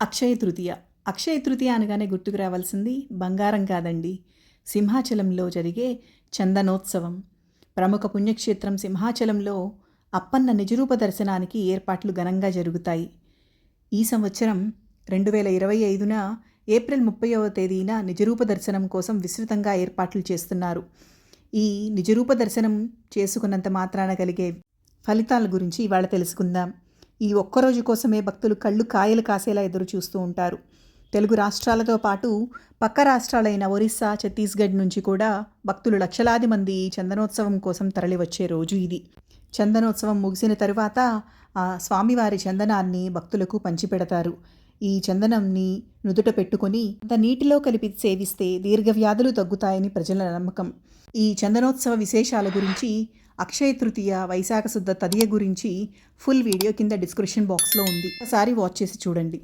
అక్షయ తృతీయ. అక్షయ తృతీయ అనగానే గుర్తుకు రావాల్సింది బంగారం కాదండి. సింహాచలంలో జరిగే చందనోత్సవం. ప్రముఖ పుణ్యక్షేత్రం సింహాచలంలో అప్పన్న నిజరూప దర్శనానికి ఏర్పాట్లు ఘనంగా జరుగుతాయి. ఈ సంవత్సరం 2025న ఏప్రిల్ 30వ తేదీన నిజరూప దర్శనం కోసం విస్తృతంగా ఏర్పాట్లు చేస్తున్నారు. ఈ నిజరూప దర్శనం చేసుకున్నంత మాత్రాన కలిగే ఫలితాల గురించి ఇవాళ తెలుసుకుందాం. ఈ ఒక్కరోజు కోసమే భక్తులు కళ్ళు కాయలు కాసేలా ఎదురు చూస్తూ ఉంటారు. తెలుగు రాష్ట్రాలతో పాటు పక్క రాష్ట్రాలైన ఒరిస్సా, ఛత్తీస్గఢ్ నుంచి కూడా భక్తులు లక్షలాది మంది చందనోత్సవం కోసం తరలివచ్చే రోజు ఇది. చందనోత్సవం ముగిసిన తరువాత ఆ స్వామివారి చందనాన్ని భక్తులకు పంచిపెడతారు. ఈ చందనంని నుదుట పెట్టుకొని నీటిలో కలిపి సేవిస్తే దీర్ఘవ్యాధులు తగ్గుతాయని ప్రజల నమ్మకం. ఈ చందనోత్సవ విశేషాల గురించి, అక్షయ తృతీయ, వైశాఖ శుద్ధ తదియ గురించి ఫుల్ వీడియో కింద డిస్క్రిప్షన్ బాక్స్లో ఉంది. ఒకసారి వాచ్ చేసి చూడండి.